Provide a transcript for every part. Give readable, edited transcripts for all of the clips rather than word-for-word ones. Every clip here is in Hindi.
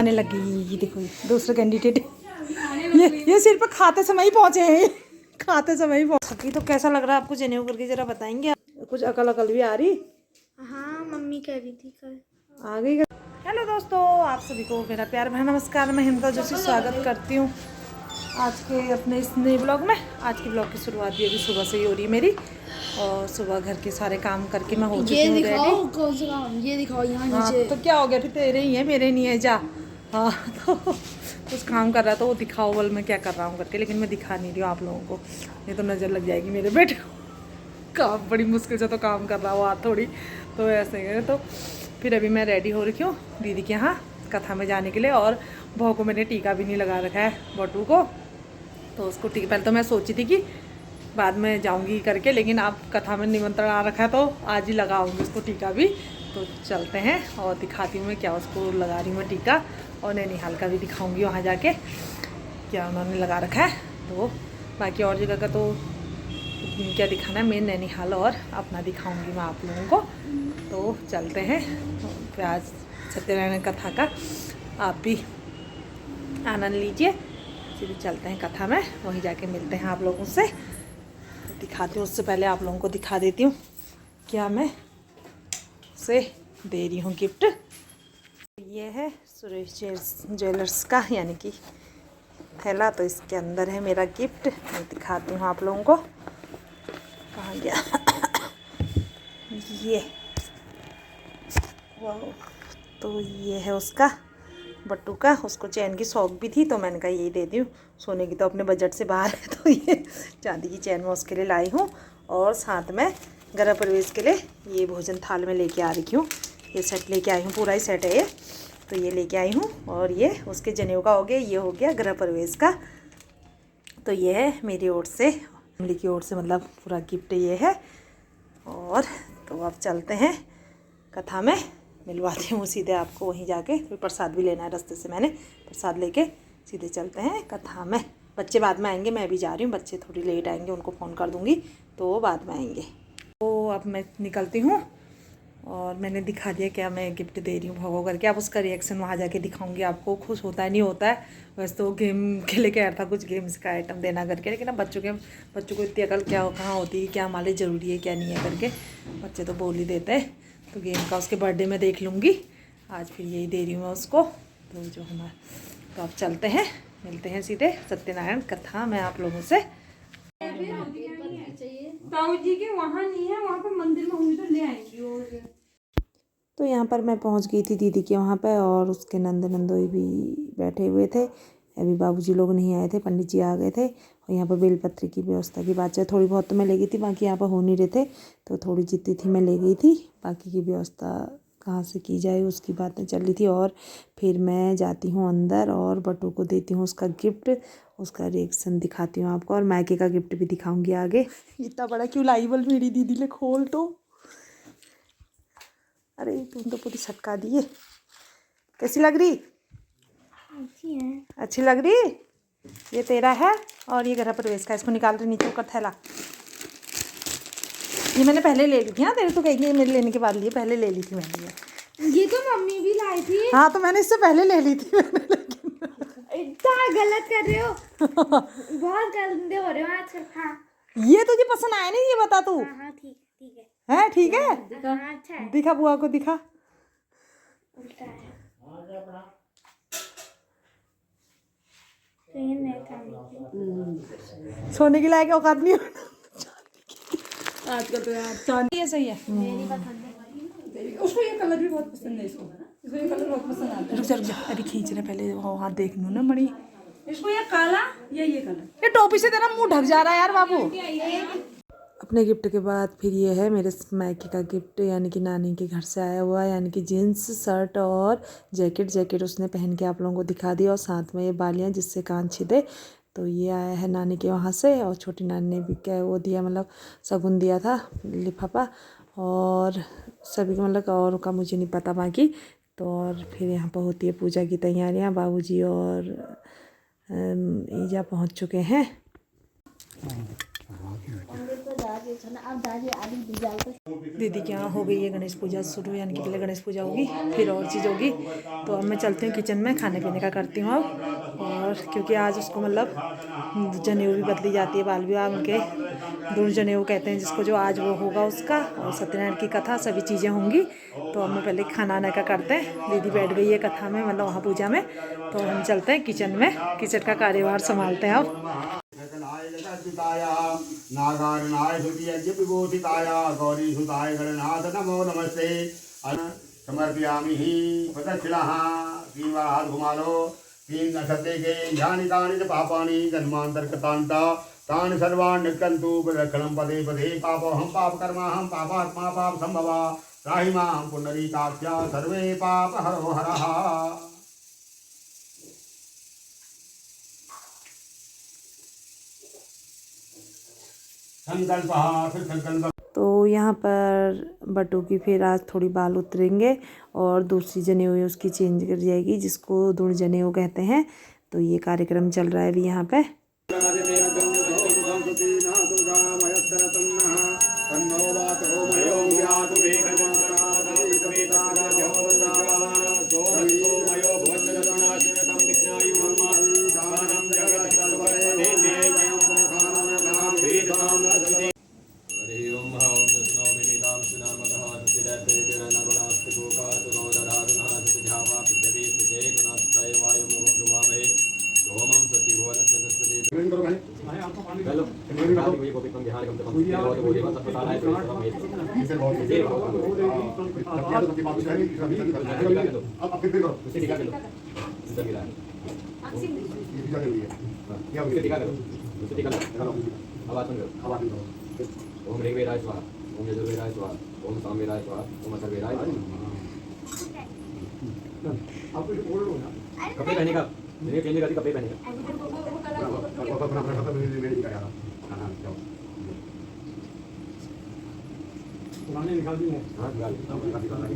आने लगी। ये देखो दूसरे कैंडिडेट ये सिर्फ खाते समय ही पहुँचे हैं, खाते समय ही पहुँचे। तो कैसा लग रहा है आपको जनेऊ करके जरा बताएंगे? कुछ अकल भी आ रही? हाँ मम्मी कह रही थी कल आ गई। हेलो दोस्तों, आप सभी को मेरा प्यार भरा नमस्कार। मैं हिमता जोशी स्वागत करती हूँ आज के अपने इस नए ब्लॉग में। आज के ब्लॉग की शुरुआत भी अभी सुबह से ही हो रही है मेरी, और सुबह घर के सारे काम करके मैं हो चुकी हूँ रेडी। ये दिखाओ यहाँ हाँ नीचे। तो क्या हो गया, फिर तेरे ही है मेरे नहीं है जा। हाँ तो कुछ काम कर रहा था, वो दिखाओ बोल मैं क्या कर रहा हूँ करके, लेकिन मैं दिखा नहीं रही हूँ आप लोगों को, ये तो नज़र लग जाएगी मेरे बेटे को। काम बड़ी मुश्किल से तो काम कर रहा हूँ आज थोड़ी, तो ऐसे है। तो फिर अभी मैं रेडी हो रही हूँ दीदी के यहाँ कथा में जाने के लिए, और बहू को मैंने टीका भी नहीं लगा रखा है बटू को, तो उसको टीका पहले तो मैं सोची थी कि बाद में जाऊंगी करके, लेकिन अब कथा में निमंत्रण आ रखा है तो आज ही लगाऊंगी उसको टीका भी। तो चलते हैं और दिखाती हूँ मैं क्या उसको लगा रही हूँ मैं टीका, और नैनीहाल का भी दिखाऊंगी वहाँ जाके क्या उन्होंने लगा रखा है। तो बाकी और जगह का तो क्या दिखाना है, मेन नैनीहाल और अपना दिखाऊंगी मैं आप लोगों को। तो चलते हैं, तो आज सत्यनारायण कथा का आप भी आनंद लीजिए। फिर चलते हैं कथा में, वहीं जाके मिलते हैं आप लोगों से, तो दिखाती हूँ। उससे पहले आप लोगों को दिखा देती हूँ क्या मैं उसे दे रही हूँ गिफ्ट। ये है सुरेश ज्वेलर्स का यानी कि थैला, तो इसके अंदर है मेरा गिफ्ट। मैं दिखाती हूँ आप लोगों को, कहाँ गया ये। वाह, तो ये है उसका बट्टू का, उसको चैन की शौक भी थी तो मैंने कहा यही दे दी हूँ। सोने की तो अपने बजट से बाहर है, तो ये चांदी की चैन मैं उसके लिए लाई हूँ, और साथ में गृह प्रवेश के लिए ये भोजन थाल में लेके आ रही हूँ। ये सेट लेके आई हूँ, पूरा ही सेट है ये, तो ये लेके आई हूँ। और ये उसके जनेऊ का हो गया, ये हो गया गृह प्रवेश का। तो ये है मेरी ओर से, फैमिली की ओर से, मतलब पूरा गिफ्ट ये है। और तो अब चलते हैं कथा में, मिलवाती हूँ सीधे आपको वहीं जाके। फिर प्रसाद भी लेना है रास्ते से, मैंने प्रसाद लेके सीधे चलते हैं कथा में। बच्चे बाद में आएंगे, मैं भी जा रही हूँ, बच्चे थोड़ी लेट आएंगे, उनको फ़ोन कर दूँगी तो वो बाद में आएंगे। तो अब मैं निकलती हूँ, और मैंने दिखा दिया क्या मैं गिफ्ट दे रही हूँ भगो करके। अब उसका रिएक्शन वहाँ जाके दिखाऊंगी आपको, खुश होता है नहीं होता है। वैसे तो गेम खेले के आया था, कुछ गेम्स का आइटम देना करके, लेकिन अब बच्चों को इतनी अकल क्या कहाँ होती है, क्या हमारे ज़रूरी है क्या नहीं है करके, बच्चे तो बोल ही देते हैं। तो गेम का उसके बर्थडे में देख लूँगी, आज फिर यही दे रही हूँ मैं उसको। तो जो हमारा, तो अब चलते हैं, मिलते हैं सीधे सत्यनारायण कथा में आप लोगों से। ताऊ जी के वहाँ नहीं है, वहाँ पर मंदिर में होंगे तो ले आएंगी। तो यहाँ पर मैं पहुँच गई थी दीदी के वहाँ पे, और उसके नंदोई भी बैठे हुए थे। अभी बाबूजी लोग नहीं आए थे, पंडित जी आ गए थे, और यहाँ पर बेलपत्र की व्यवस्था की बात है, थोड़ी बहुत तो मैं ले गई थी, बाकी यहाँ पर हो नहीं रहे थे, तो थोड़ी जितनी थी मैं ले गई थी, बाकी की व्यवस्था कहाँ से की जाए उसकी बातें चल रही थी। और फिर मैं जाती हूँ अंदर और बटू को देती हूँ उसका गिफ्ट, उसका रिएक्शन दिखाती हूँ आपको, और मायके का गिफ्ट भी दिखाऊंगी आगे। इतना बड़ा क्यों लाई बोल मेरी दीदी ने, खोल तो। अरे तुम तो पूरी छटका दिए। कैसी लग रही? अच्छी है। अच्छी लग रही। ये तेरा है, और ये गृह प्रवेश का, इसको निकाल रही नीचे का थैला। ये मैंने पहले ले ली थी। हाँ तेरे तो कहेंगे मेरे लेने के बाद लिए, पहले ले ली थी मैंने ये तो मम्मी भी लाई थी। हाँ तो मैंने इससे पहले ले ली थी मैंने, लेकिन इतना गलत कर रहे हो। बहुत गंदे हो रहे हो आजकल। हाँ ये तुझे पसंद आया नहीं, ये बता तू। हाँ ठीक ठीक है। है ठीक है, हाँ अच्छा है। दिखा बुआ को दिखा। उल्टा है तो ये मैं काम सोने की लायक औकात नहीं आजकल तो यार चांदी। ये सही है, मेरी पसंद है। उसको ये कलर भी बहुत पसंद है, इसको ये कलर बहुत पसंद आता है। रुक जा अभी खींच रहे, पहले वो हाथ देख लूँ ना बड़ी। इसको ये काला या ये कलर, ये टोपी से तेरा मुंह ढक जा रहा है यार बाबू। अपने गिफ्ट के बाद फिर ये है मेरे मायके का गिफ्ट, यानी कि नानी के घर से आया हुआ, यानी कि जीन्स शर्ट और जैकेट उसने पहन के आप लोगों को दिखा दी, और साथ में ये बालियाँ जिससे कान छिदे। तो ये आया है नानी के वहाँ से, और छोटी नानी ने भी क्या वो दिया, मतलब शगुन दिया था लिफाफा, और सभी को मतलब, और का मुझे नहीं पता बाकी। तो और फिर यहाँ पर होती है पूजा की तैयारियाँ, बाबूजी और ईजा पहुँच चुके हैं। दीदी के यहाँ हो गई है गणेश पूजा शुरू, यानी कि पहले गणेश पूजा होगी फिर और चीज़ होगी। तो अब मैं चलती हूँ किचन में, खाने पीने का करती हूँ अब। और क्योंकि आज उसको मतलब जनेऊ भी बदली जाती है, बाल विवाह उनके दूर जनेऊ कहते हैं जिसको, जो आज वो होगा उसका, और सत्यनारायण की कथा सभी चीज़ें होंगी। तो अब मैं पहले खाना वाना का करते हैं। दीदी बैठ गई है कथा में, मतलब वहाँ पूजा में, तो हम चलते हैं किचन में, किचन का कार्यभार संभालते हैं अब। नागारणाय विभूषिताय गौरी सुताय गणनाथ नमो नमस्ते। समर्पयामि ही प्रदक्षिणाः 3 बार हाथ घुमा लो। 3 नक्षत्रे के यानि कानि च पापानि जन्मांतरकृतानि तानि सर्वाणि नित्यन्तु प्रदक्षिणं पदे पदे। पापोऽहं पापकर्माहं पापात्मा पाप संभवा त्राहि मां पुण्डरीकाक्ष सर्वे पापहरो हरः। संकल्प। तो यहाँ पर बटू की फिर आज थोड़ी बाल उतरेंगे और दूसरी जनेऊ है उसकी चेंज कर जाएगी, जिसको दूर जनेऊ कहते हैं। तो ये कार्यक्रम चल रहा है अभी यहाँ पे। ओम ऋग्वेदाय स्वाहा, ओम यजुर्वेदाय स्वाहा, ओम सामवेदाय स्वाहा, ओम अथर्ववेदाय स्वाहा। कपड़े पहने का, मेरे चेंज करती कपड़े पहने का।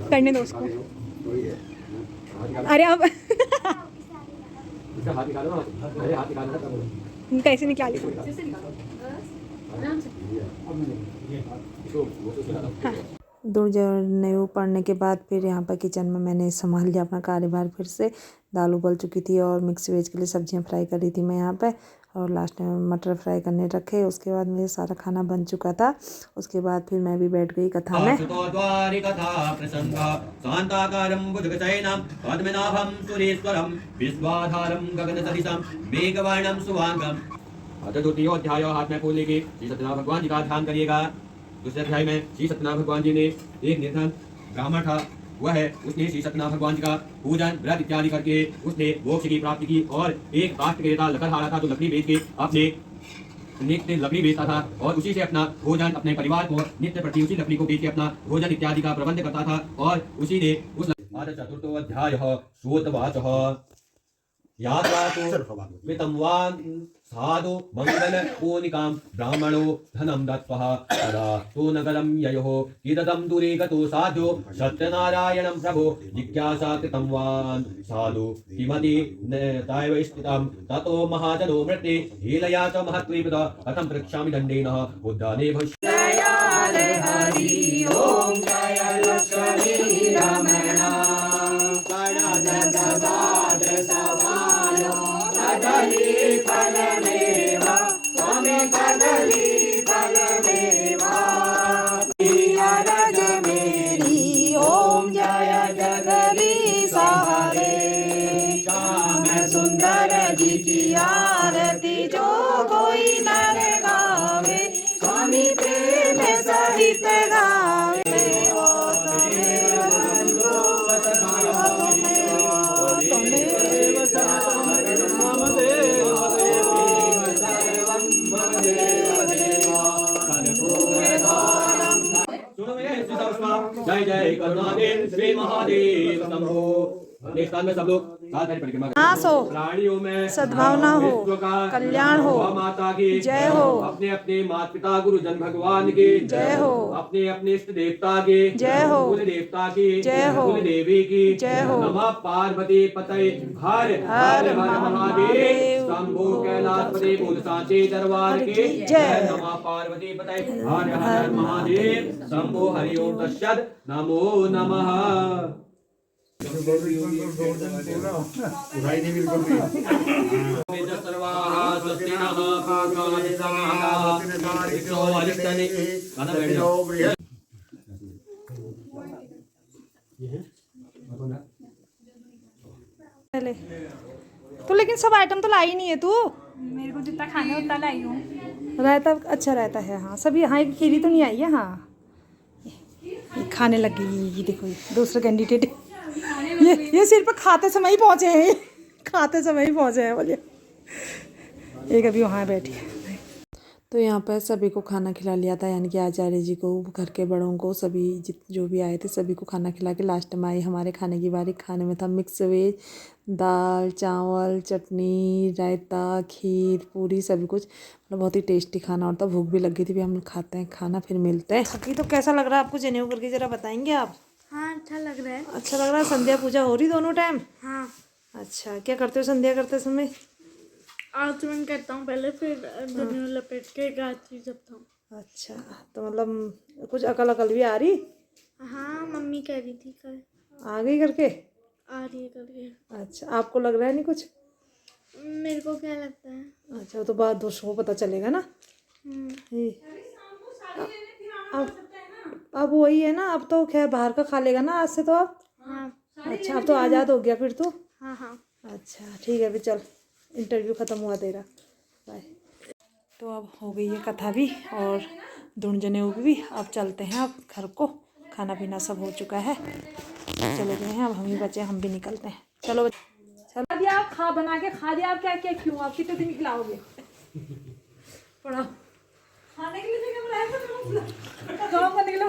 करने दो उसको। अरे अब इसका हाथ निकालो ना, अरे हाथ निकालना था। कैसे निकाली? दूर जनेऊ पड़ने के बाद फिर यहाँ पर किचन में मैंने संभाल लिया अपना कार्यभार फिर से। दाल उबल चुकी थी और मिक्स वेज के लिए सब्जियाँ फ्राई कर रही थी मैं यहाँ पे, और लास्ट में मटर फ्राई करने रखे। उसके बाद मेरा सारा खाना बन चुका था। उसके बाद फिर मैं भी बैठ गई कथा में। चतुर्थी अध्याय हाथ में फूल लेके श्री सत्यनारायण भगवान जी का ध्यान करिएगा। दूसरे अध्याय में श्री सत्यनारायण भगवान जी ने एक निर्धन ब्राह्मण था, वह है उसने श्री सत्यनारायण भगवान जी का पूजन व्रत इत्यादि करके उसने मोक्ष की प्राप्ति की। और एक काष्ठ क्रेता लकड़हारा था, तो लकड़ी बेच के अपने नित्य लकड़ी बेचता था और उसी से अपना भोजन, अपने परिवार को नित्य प्रति उसी लकड़ी को बेच के अपना भोजन इत्यादि का प्रबंध करता था। और उसी ने उस चतुर्थो अध्याय श्रोतवाचः साधु मंगल पूनिकां ब्राह्मणो धनं दत्त्वा तदा तो नगरं ययोः कीदतं दूरे गतो साधु सत्यनारायणं प्रभो जिज्ञासा कृतवान् साधु किमति तायव स्थितं ततो महाजनो मृते हीलया च महत्त्वेपद कथं पृच्छामि दण्डेन उद्याने भविष्य। हरि ओम जय लक्ष्मी रमण कदली फलमेवा स्वामी कदली फलमेवा रज मेरी ओम जय जगदीश हरे। श्याम सुंदर जी की आरती जो कोई नर गावे, स्वामी प्रेम सहित गावे। जय जय करुणादेव श्री महादेव शंभो। अपने स्थान में सब लोग साथ में परिक्रमा करें। हाँ सो प्राणियों में सद्भावना हो, विश्व का कल्याण हो, गौ माता की जय हो, अपने अपने माता पिता गुरुजन भगवान की जय हो, अपने अपने इष्ट देवता की जय हो, कुल देवता की जय हो, कुल देवी की जय हो। नमः पार्वती पतये हर हर हर महादेव महादेव, शंभो कैलाशपति बोल सांचे दरबार की जय। नमः पार्वती पतये हर हर महादेव शंभो हरि ओम तत्सत् नमो नमः। उठाई नहीं बिल्कुल भी पहले तो, लेकिन सब आइटम तो लाई नहीं है तू। मेरे को जितना खाना उतना लाई हूँ। रायता अच्छा रहता है, हाँ सभी। हाँ एक खीरी तो नहीं आई है। हाँ ये खाने लगी, ये देखो ये दूसरा कैंडिडेट ये सिर्फ खाते समय ही पहुँचे हैं, खाते समय ही पहुँचे हैं बोलिए। एक अभी वहाँ बैठी है। तो यहाँ पर सभी को खाना खिला लिया था, यानी कि आचार्य जी को, घर के बड़ों को, सभी जो भी आए थे सभी को खाना खिला के लास्ट में आई हमारे खाने की बारी। खाने में था मिक्स वेज, दाल चावल चटनी रायता खीर पूरी सभी कुछ, मतलब बहुत ही टेस्टी खाना और था। भूख भी लग गई थी, भी हम खाते हैं खाना फिर मिलते हैं। थकी तो कैसा लग रहा है आपको जनेऊ करके, ज़रा बताएंगे आप? हाँ अच्छा लग रहा है। अच्छा लग रहा है। संध्या पूजा हो रही दोनों टाइम? हाँ अच्छा, क्या करते हो संध्या करते समय? आचमन करता हूँ पहले, फिर जनेऊ लपेट के गायत्री जपता हूँ। अच्छा, तो मतलब कुछ अकल अकल भी आ रही? हाँ मम्मी कह रही थी कल आ गई करके? आ रही है करके। अच्छा, आपको लग रहा है नहीं कुछ? मेरे को क्या लगता है? अच्छा, तो बाद दोस्तों को पता चलेगा ना। ये अब वही है ना, अब तो खैर बाहर का खा लेगा ना आज से तो आप। हाँ अच्छा, अब तो आज़ाद हो गया फिर तो। हाँ हाँ। अच्छा ठीक है, अभी चल इंटरव्यू ख़त्म हुआ तेरा, बाय। तो अब हो गई है कथा भी और ढूंढ जनेऊ भी। अब चलते हैं अब घर को, खाना पीना सब हो चुका है, चले गए हैं। अब हम ही बचे, हम भी निकलते हैं। चलो चलो दिया आप, खा बना के खा दिया आप। क्या क्या क्यों आप कितने दिन खिलाओगे? पढ़ो खाने के लिए जगह बनाया था काम करने के लिए।